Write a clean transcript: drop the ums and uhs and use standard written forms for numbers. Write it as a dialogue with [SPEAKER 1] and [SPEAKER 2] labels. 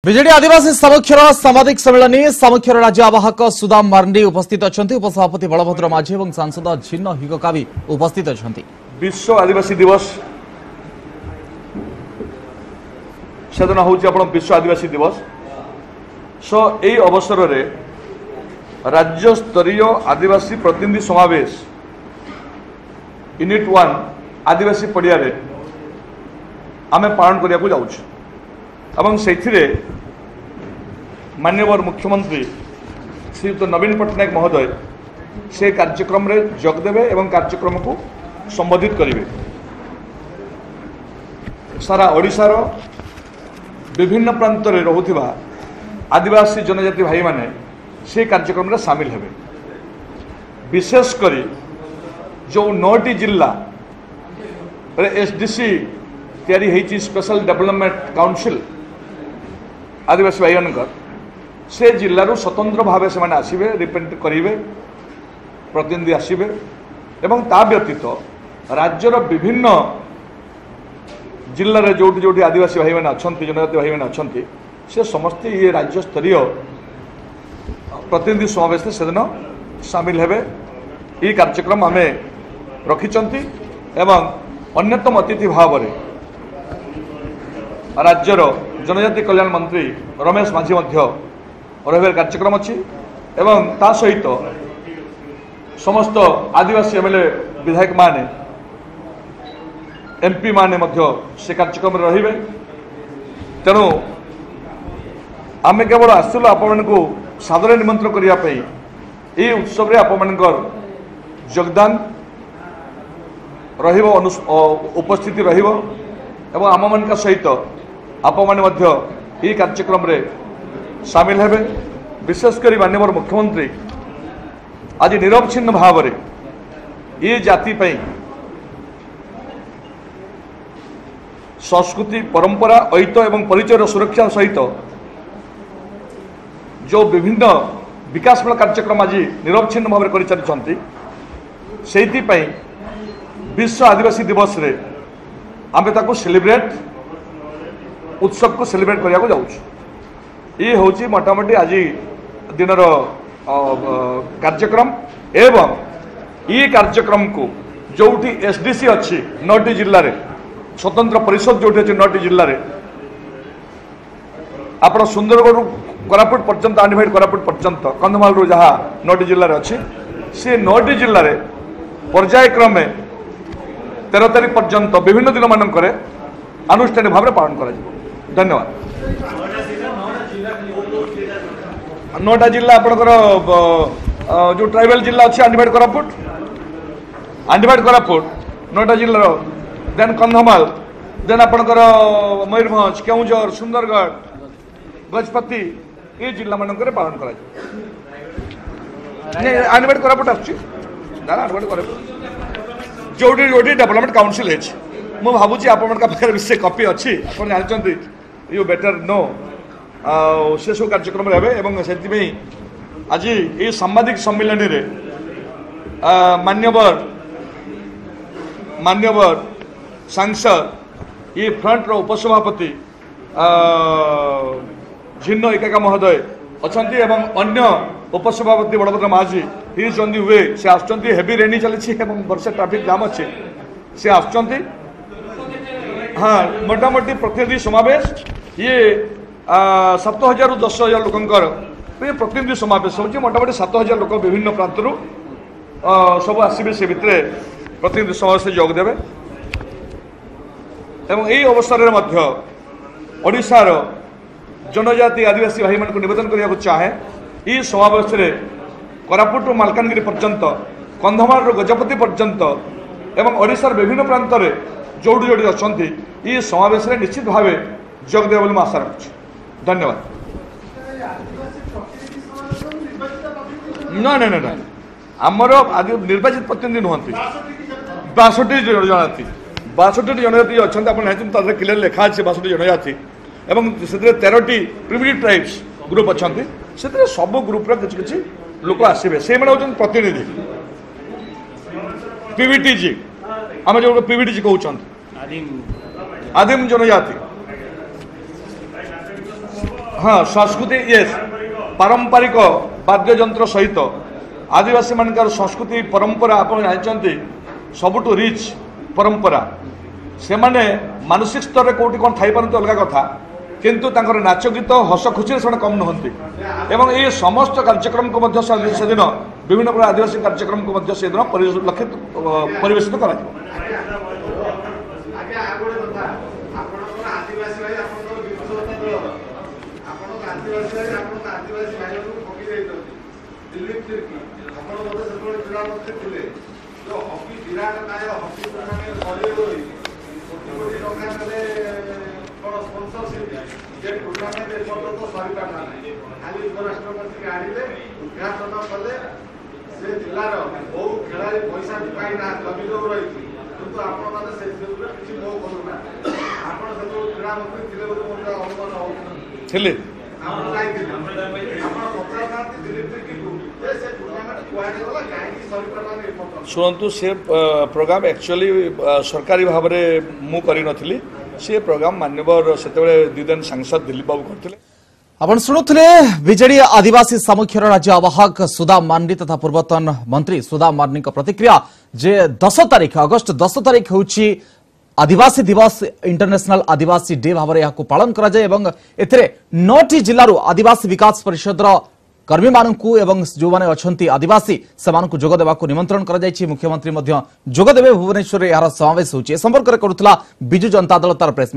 [SPEAKER 1] विजेडी आदिवासी समक्षर सामाजिक सम्मेलन समक्षर राज्य आवाहक सुदाम मार्डी उपस्थित अच्छा उपसभापति बलभद्र माझी और सांसद छिन्न हिगका भी उपस्थित अच्छा।
[SPEAKER 2] विश्व आदिवासी दिवस सेदिन हूँ विश्व आदिवासी दिवस सो यही अवसर में राज्य स्तरीय आदिवासी प्रतिनिधि समावेश यूनिट 1 आदिवासी पड़िया आम पालन करने को जाऊँ से माननीय मुख्यमंत्री श्रीयुक्त नवीन पट्टनायक महोदय से कार्यक्रम रे जोगदेवे एवं कार्यक्रम को संबोधित करेंगे। सारा ओडिशार विभिन्न प्रांत में रोहुथिबा आदिवासी जनजाति भाई माने से कार्यक्रम रे शामिल हेबे। विशेषकर जो 9टी जिला एसडीसी तैयारी होती स्पेशल डेवलपमेंट काउंसिल आदिवासी भाई से जिलूर स्वतंत्र भाव से आसवे रिप्रेजेंट करेंगे प्रतिनिधि आसवे एवं ता व्यतीत राज्यर विभिन्न जिले जो जो आदिवासी भाई मैंने अच्छा जनजाति भाई मैंने अच्छा से समस्ते ये राज्य स्तरीय प्रतिनिधि समावेश से दिन सामिल हेबे। ये कार्यक्रम आम रखिंट एवं अन्यतम अतिथि भाव में राज्यर जनजाति कल्याण मंत्री रमेश माझी रही कार्यक्रम अच्छी एवं ता सहित समस्त आदिवासी एमएलए विधायक माने एमपी माने से कार्यक्रम में रहिबे। तेणु आमे केवल आसलु आपण को सादर निमंत्रण करने ये उत्सव योगदान रहिबो उपस्थिति रहिबो एवं आम मान सहित आप ये कार्यक्रम रे सामिल हेबे। विशेषकर माननीय मुख्यमंत्री आज निरवच्छिन्न भाव में ये जाति पई संस्कृति परंपरा ऐतिह्य एवं परिचय सुरक्षा सहित जो विभिन्न विकासमूलक कार्यक्रम आज निरवच्छिन्न भाव में कर चलती विश्व आदिवासी दिवस रे आमे ताको सेलिब्रेट उत्सव को सेलिब्रेट करने को जाऊँ। ये हूँ मोटामोटी आज दिनर कार्यक्रम एवं ये कार्यक्रम को जोटी एसडीसी अच्छी 9टी जिले में स्वतंत्र परिषद जो 9टी जिले में आप सुंदरगढ़ कोरापुट पर्यंत आनिभाइड कोरापुट पर्यंत कंधमाल रू जहाँ 9टी जिले में अच्छी से 9टी जिले में पर्यायक्रम 13 तारीख पर्यंत विभिन्न दिन मानक आनुष्ठानिक भाव में पालन कर। धन्यवाद। 9टा जिला आपणकर जो ट्राइबल जिला अच्छी आंडीभाइड कोरापुट 9टा जिलार देन कंधमाल देन आपणकर मयूरभंज केउंझर सुंदरगढ़ गजपति ये जिला मानक पालन कर आंडीभाइड कोरापुट जोटी जोटी डेवलपमेंट काउंसिल मु भावुँ आप विषय कॉपी अच्छी आप जानते यू बेटर नो से सब कार्यक्रम रहे से आज ये सांबादिक सम्मेलन रे मान्यवर सांसद ये फ्रंट रो उपसभापति झिन्न एकाका महोदय अच्छा अन्य उपसभापति बड़भद्र माझी he is on the way से आसुच्चंती हेवी रेनी चली वर्षा ट्रैफिक जाम अच्छे से आसुच्चंती। हाँ मोटामोटी प्रतिनिधि समावेश ये 7,000 ରୁ 10,000 लोकंकर ये प्रतिनिधि समावेश हो मोटामोटी 7,000 लोक विभिन्न प्रांत सब आसवे से भितर प्रतिनिधि समावेश जोगदेवे। एवं यही अवसर में ओडिशार जनजाति आदिवासी भाई मान को निवेदन करने को चाहे ये समावेश कोरापुट मालकानगिरी पर्यंत कंधमाल गजपति पर्यंत एवं ओडिशार विभिन्न प्रांत में जोड़ी जोड़ी अच्छा ये समावेश निश्चित भाव जोगदेव बोली आशा रखुच्छी। धन्यवाद। ना ना ना आमर निर्वाचित प्रतिनिधि नुहति 62 जनजाति अच्छा आप क्लियर लिखा अच्छे 62 जनजाति एवं से 13टी प्रिमिटिव ट्राइब्स ग्रुप अच्छा से सब ग्रुप किसी लोक आसवे से हूँ प्रतिनिधि पीवीटीजी आम जो पीवीटीजी कहते आदिम जनजाति हाँ संस्कृति यस पारंपरिक वाद्ययंत्र सहित आदिवासी मानकर संस्कृति परंपरा आप जानते सबुठ रिच परंपरा से माने मानसिक स्तर में कौटी कौन थी पारती अलग कथा किंतु तांकर नाच गीत हस खुशी से कम नुहति एवं ये समस्त कार्यक्रम को से दिन विभिन्न प्रकार आदिवासी कार्यक्रम को से दिन परिलक्षित परिवेशित कर शुणु से प्रोग्राम एक्चुअली सरकारी भाव में मु करी नथिली से प्रोग्राम मान्यवर से द्विदेन सांसद दिलीप बाबू करथिले।
[SPEAKER 1] आपण शुणुले बीजेडी आदिवासी सामुख्यर राज्य आवाहक सुदाम मार्ंडी तथा पूर्वतन मंत्री सुदाम मार्ंडी प्रतिक्रिया जे 10 तारीख अगस्ट 10 तारीख होची आदिवासी दिवस इंटरनेशनल आदिवासी डे भाव में पालन करा जाए एवं एथिरे 9टी जिल्लारू आदिवासी विकास परिषद कर्मी मानू एवं जो माने अछंती आदिवासी से जोग देवाक निमंत्रण करा जायछि। मुख्यमंत्री मध्य जोग देबे भुवनेश्वर यार समावेश होछि। ए संपर्क में करुथला बिजु जनता दल तार प्रेस